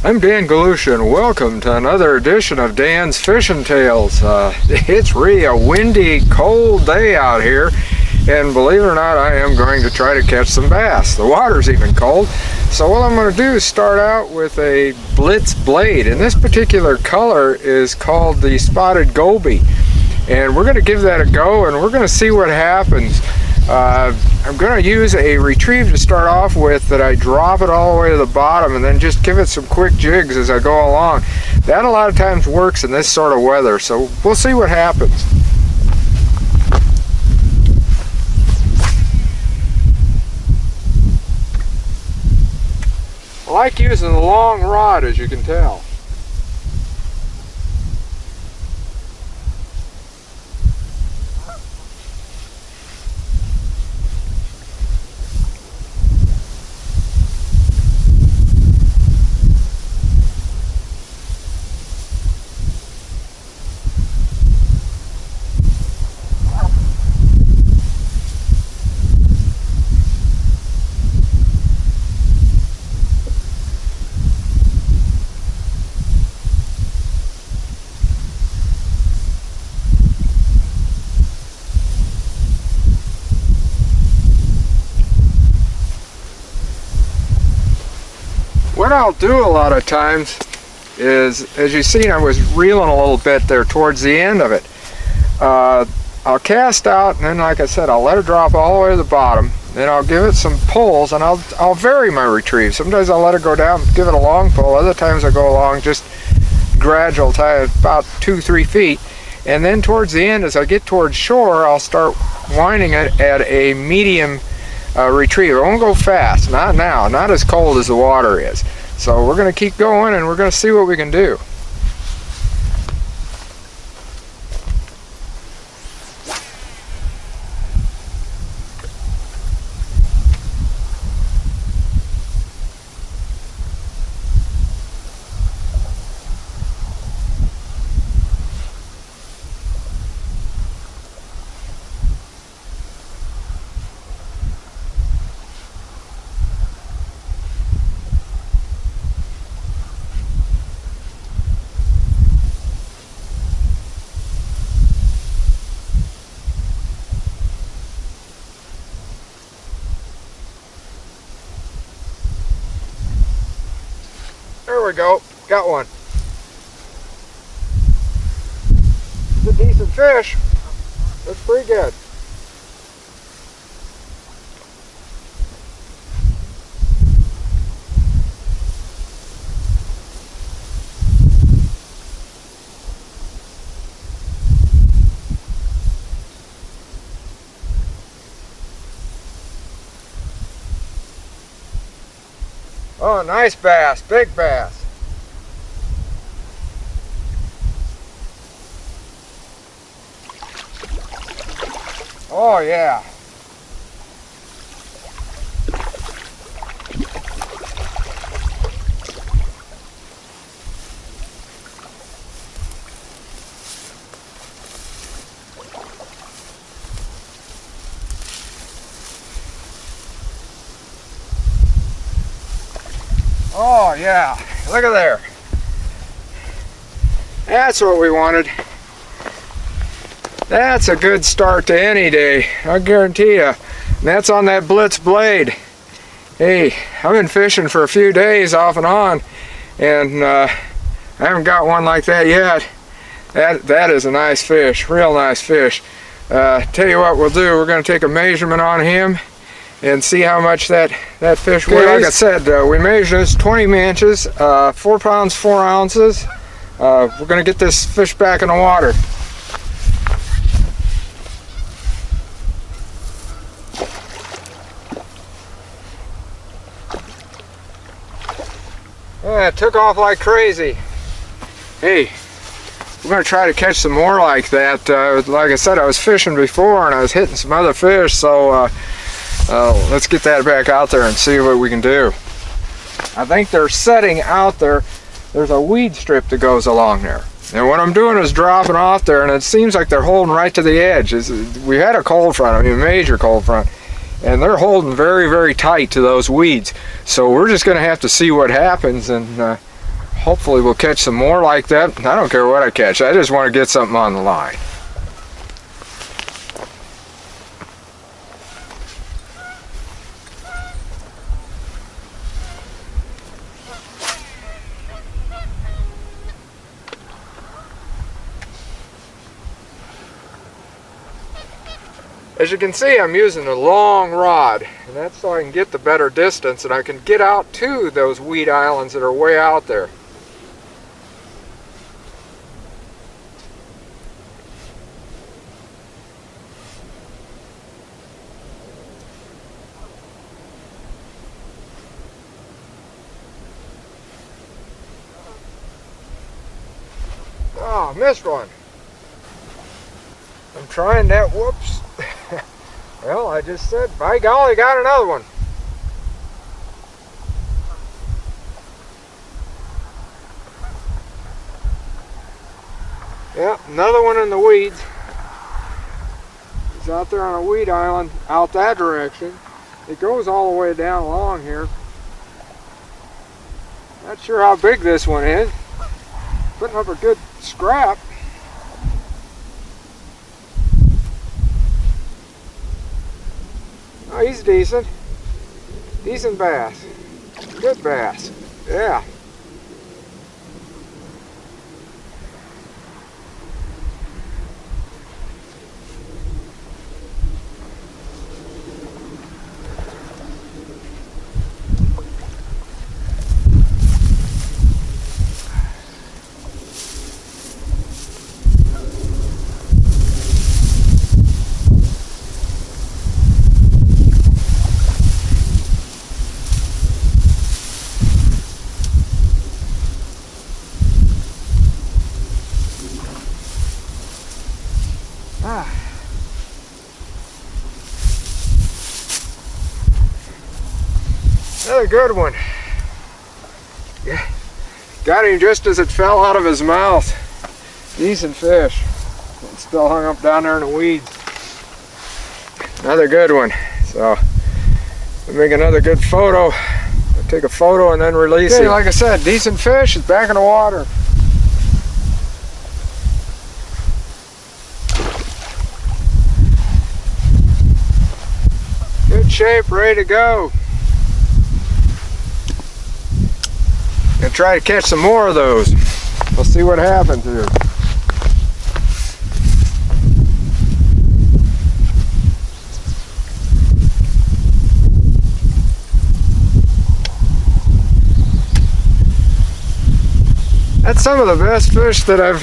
I'm Dan Galusha and welcome to another edition of Dan's Fishing Tales. It's really a windy, cold day out here, and believe it or not, I am going to try to catch some bass. The water's even cold, so what I'm going to do is start out with a Blitz blade, and this particular color is called the Spotted Goby, and we're going to give that a go and we're going to see what happens. I'm going to use a retrieve to start off with that I drop it all the way to the bottom and then just give it some quick jigs as I go along. That a lot of times works in this sort of weather, so we'll see what happens. I like using the long rod, as you can tell. What I'll do a lot of times is, as you've seen, I was reeling a little bit there towards the end of it. I'll cast out, and then, like I said, I'll let it drop all the way to the bottom. Then I'll give it some pulls, and I'll vary my retrieve. Sometimes I'll let it go down, give it a long pull. Other times I go along just gradual, about 2-3 feet. And then towards the end, as I get towards shore, I'll start winding it at a medium retrieve. It won't go fast, not now, not as cold as the water is. So we're going to keep going and we're going to see what we can do. There we go, got one. It's a decent fish. Looks pretty good. Oh, nice bass, big bass. Oh yeah. Oh yeah, look at there. That's what we wanted. That's a good start to any day, I guarantee you. And that's on that Blitz blade. Hey, I've been fishing for a few days off and on, and I haven't got one like that yet. That is a nice fish, real nice fish. Tell you what we'll do, we're going to take a measurement on him and see how much that fish weighs. Like I said, we measured this 20 inches, 4 pounds 4 ounces. We're going to get this fish back in the water. Yeah, it took off like crazy. Hey, we're going to try to catch some more like that. Like I said, I was fishing before and I was hitting some other fish, so let's get that back out there and see what we can do. I think they're setting out there. There's a weed strip that goes along there. And what I'm doing is dropping off there, and it seems like they're holding right to the edge. We had a cold front, I mean a major cold front, and they're holding very, very tight to those weeds. So we're just going to have to see what happens, and hopefully we'll catch some more like that. I don't care what I catch. I just want to get something on the line. As you can see, I'm using a long rod, and that's so I can get the better distance and I can get out to those weed islands that are way out there. Oh, missed one. I'm trying that, whoops. Well, I just said, by golly, got another one. Yep, another one in the weeds. He's out there on a weed island out that direction. It goes all the way down along here. Not sure how big this one is. Putting up a good scrap. Oh, he's decent. Decent bass. Good bass. Yeah. Another good one. Yeah, got him just as it fell out of his mouth. Decent fish. It's still hung up down there in the weeds. Another good one. So we'll make another good photo. I'll take a photo and then release it. Like I said, decent fish. It's back in the water. Good shape, ready to go. Gonna try to catch some more of those. We'll see what happens here. That's some of the best fish that I've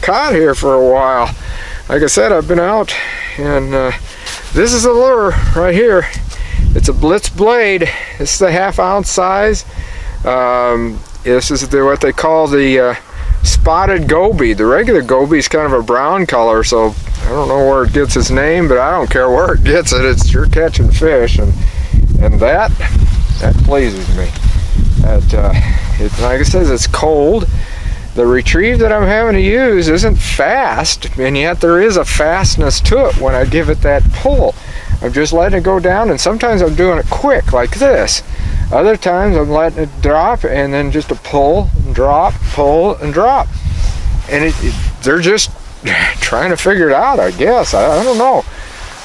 caught here for a while. Like I said, I've been out, and this is a lure right here. It's a Blitz blade. This is a 1/2 ounce size. This is what they call the spotted goby. The regular goby is kind of a brown color, so I don't know where it gets its name, but I don't care where it gets it. It's sure catching fish, and that pleases me. Like I said, it's cold. The retrieve that I'm having to use isn't fast, and yet there is a fastness to it when I give it that pull. I'm just letting it go down, and sometimes I'm doing it quick like this. Other times I'm letting it drop and then just a pull and drop, pull and drop. And they're just trying to figure it out, I guess. I don't know.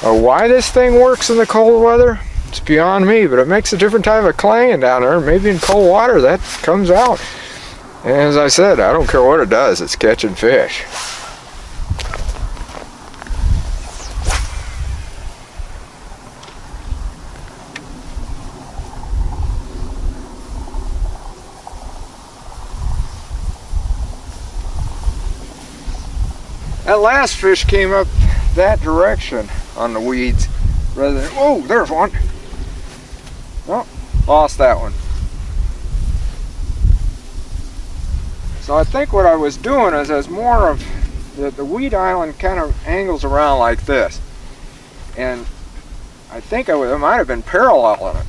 Why this thing works in the cold weather, it's beyond me, but it makes a different type of clanging down there. Maybe in cold water that comes out. And as I said, I don't care what it does, it's catching fish. That last fish came up that direction on the weeds rather than, oh, there's one. Oh, lost that one. So I think what I was doing is as more of the weed island kind of angles around like this. And I think I might have been paralleling it.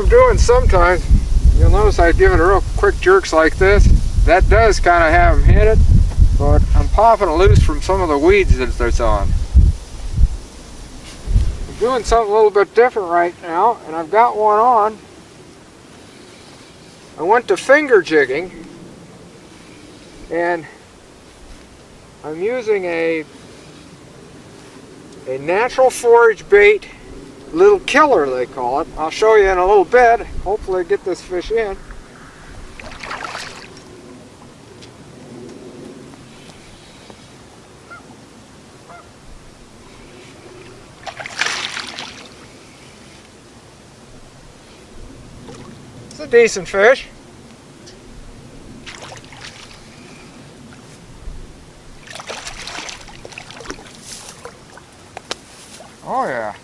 I'm doing sometimes, you'll notice I give it a real quick jerks like this. That does kind of have them hit it, but I'm popping it loose from some of the weeds that it's on. I'm doing something a little bit different right now, and I've got one on. I went to finger jigging, and I'm using a natural forage bait, little killer they call it. I'll show you in a little bit. Hopefully get this fish in. It's a decent fish. Oh yeah,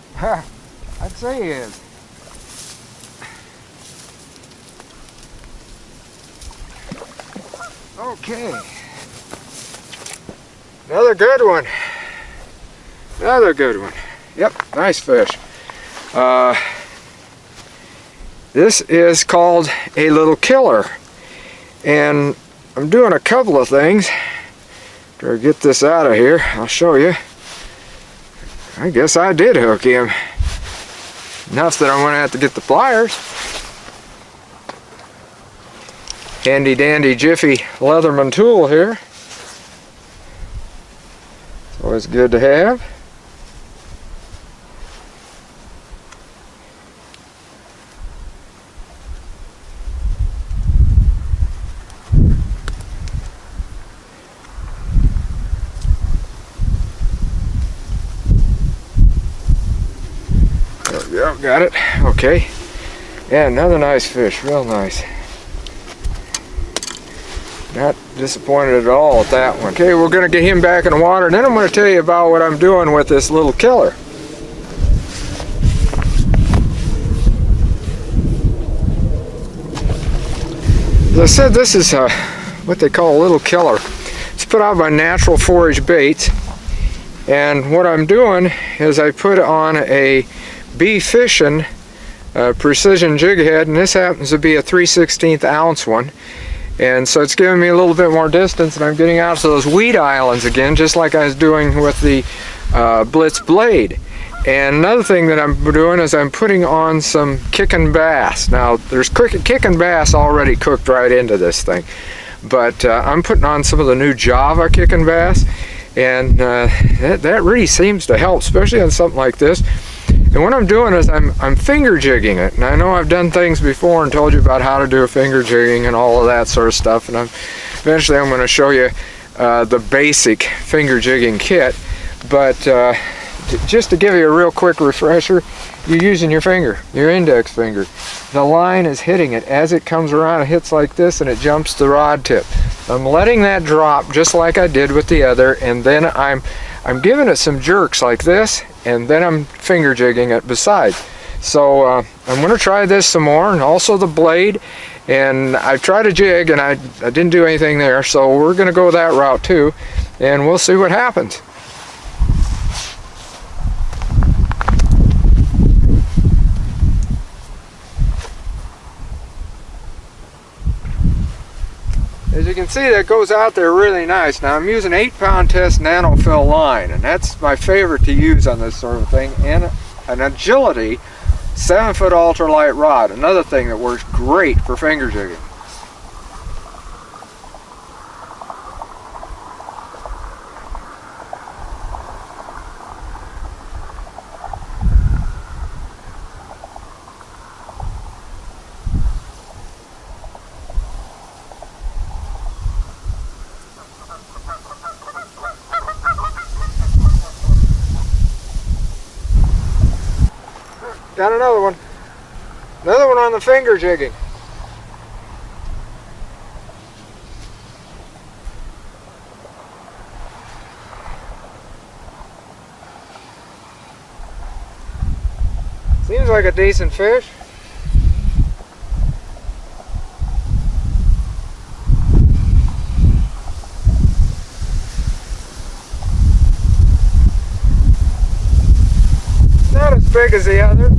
I'd say he is. Okay. Another good one. Another good one. Yep, nice fish. This is called a little killer. And I'm doing a couple of things. Try to get this out of here. I'll show you. I guess I did hook him. Enough that I'm going to have to get the pliers. Handy dandy jiffy Leatherman tool here. It's always good to have. There we go, got it. Okay. Yeah, another nice fish, real nice. Not disappointed at all at that one. Okay, we're going to get him back in the water, and then I'm going to tell you about what I'm doing with this little killer. As I said, this is what they call a little killer. It's put out by Natural Forage Baits, and what I'm doing is I put on a Bee Fishing precision jig head, and this happens to be a 3/16 ounce one. And so it's giving me a little bit more distance, and I'm getting out to those weed islands again, just like I was doing with the Blitz blade. And another thing that I'm doing is I'm putting on some kicking bass. Now, there's kicking bass already cooked right into this thing, but I'm putting on some of the new Java kicking bass, and that really seems to help, especially on something like this. And what I'm doing is I'm finger jigging it. And I know I've done things before and told you about how to do a finger jigging and all of that sort of stuff. And eventually I'm going to show you the basic finger jigging kit. But just to give you a real quick refresher, you're using your finger, your index finger. The line is hitting it. As it comes around, it hits like this and it jumps the rod tip. I'm letting that drop just like I did with the other, and then I'm giving it some jerks like this, and then I'm finger jigging it besides. So I'm going to try this some more, and also the blade. And I tried a jig and I didn't do anything there, so we're going to go that route too, and we'll see what happens. As you can see, that goes out there really nice. Now I'm using 8-pound test nanofill line, and that's my favorite to use on this sort of thing, and an agility 7-foot ultralight rod, another thing that works great for finger jigging. Got another one. Another one on the finger jigging. Seems like a decent fish. Not as big as the other.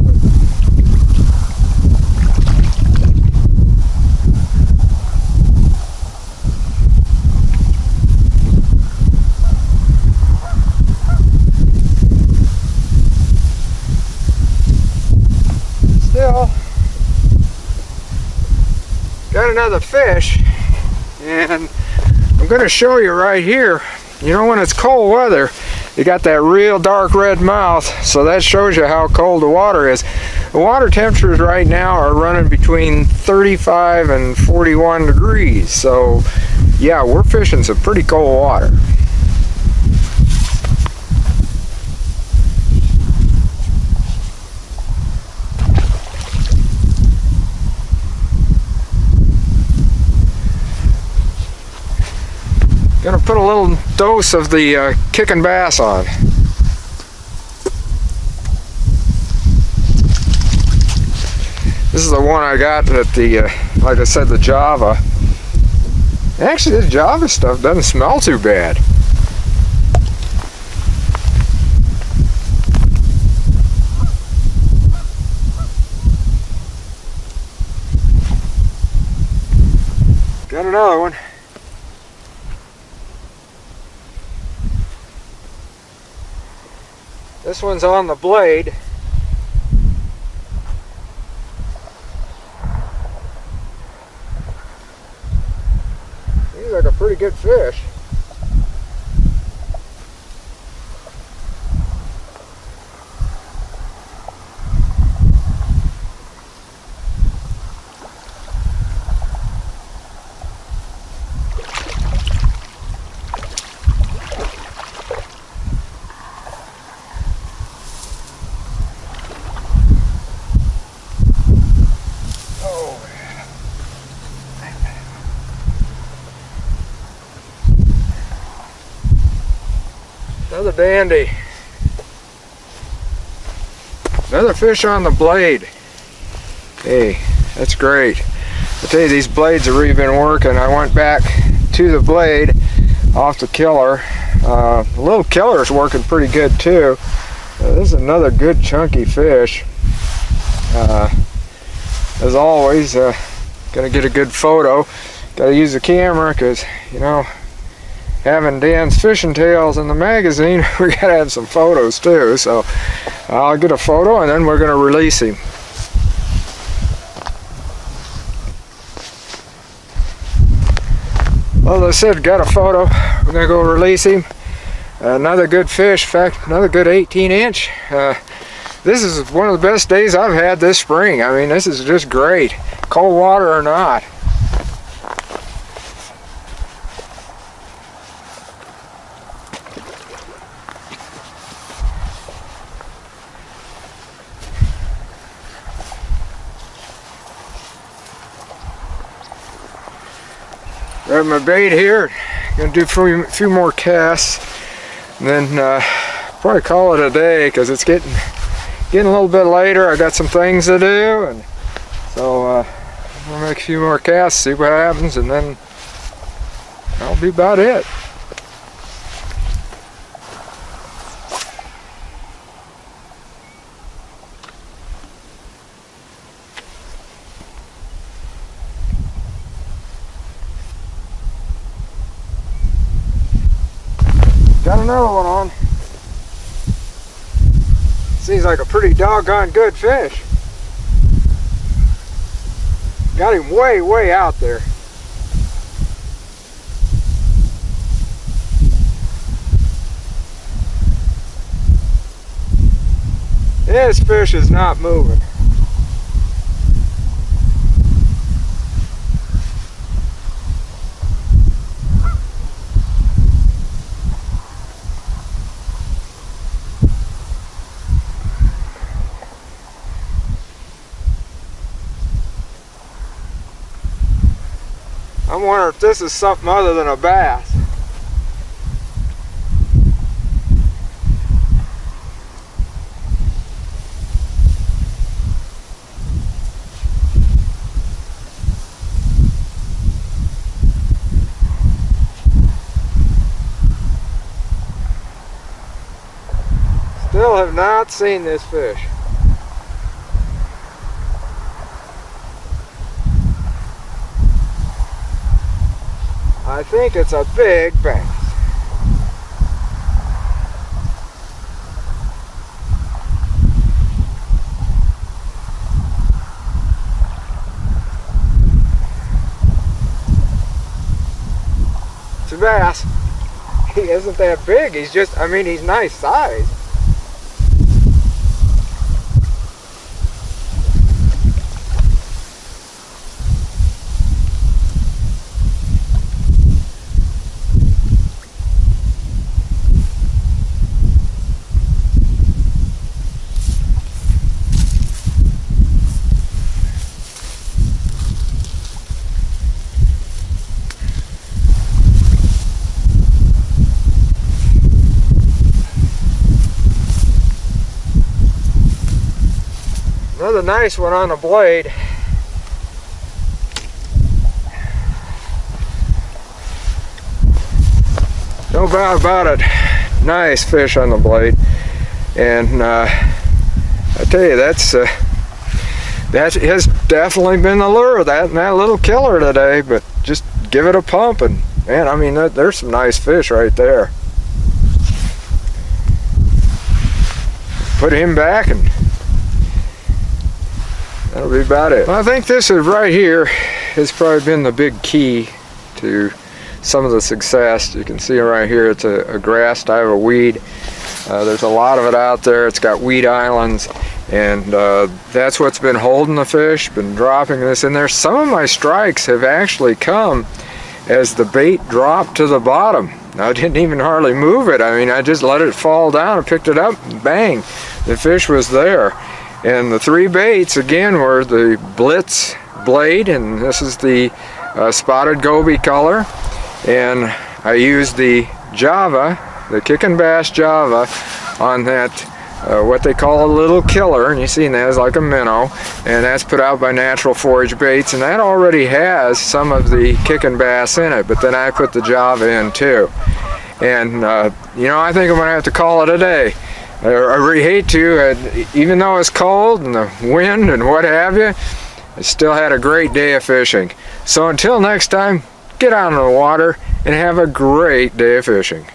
got another fish, and I'm going to show you right here. You know, when it's cold weather, you got that real dark red mouth, so that shows you how cold the water is. The water temperatures right now are running between 35 and 41 degrees, so yeah, we're fishing some pretty cold water. Gonna put a little dose of the kicking bass on. This is the one I got at the, like I said, the Java. Actually, this Java stuff doesn't smell too bad. Got another one. This one's on the blade. He's like a pretty good fish. Another dandy. Another fish on the blade. Hey, that's great. I tell you, these blades have really been working. I went back to the blade off the killer. The little killer's working pretty good too. This is another good chunky fish. As always, gonna get a good photo. Gotta use the camera because, you know, having Dan's Fishing Tales in the magazine, we gotta have some photos too. So I'll get a photo and then we're gonna release him. Well, as I said, got a photo. We're gonna go release him. Another good fish, in fact, another good 18-inch. This is one of the best days I've had this spring. I mean, this is just great, cold water or not. Grab my bait here. Gonna do a few more casts, and then probably call it a day because it's getting a little bit later. I got some things to do, and so we'll make a few more casts, see what happens, and then that'll be about it. Got another one on. Seems like a pretty doggone good fish. Got him way out there. This fish is not moving. I'm wondering if this is something other than a bass. Still have not seen this fish. I think it's a big bass. bass. He isn't that big. He's just, I mean, he's nice size. Another nice one on the blade. No doubt about it. Nice fish on the blade. And I tell you, that has definitely been the lure of that little killer today. But just give it a pump, and man, I mean, there's some nice fish right there. Put him back, and that'll be about it. Well, I think this is right here has probably been the big key to some of the success. You can see right here, it's a grass type of weed. There's a lot of it out there. It's got weed islands, and that's what's been holding the fish, been dropping this in there. Some of my strikes have actually come as the bait dropped to the bottom. I didn't even hardly move it. I mean, I just let it fall down and picked it up, and bang, the fish was there. And the three baits, again, were the Blitz blade, and this is the spotted goby color. And I used the Java, the Kickin' Bass Java, on that, what they call a little killer, and you see that is like a minnow, and that's put out by Natural Forage Baits, and that already has some of the Kickin' Bass in it, but then I put the Java in too. And, you know, I think I'm going to have to call it a day. I really hate to, even though it's cold and the wind and what have you, I still had a great day of fishing. So until next time, get out on the water and have a great day of fishing.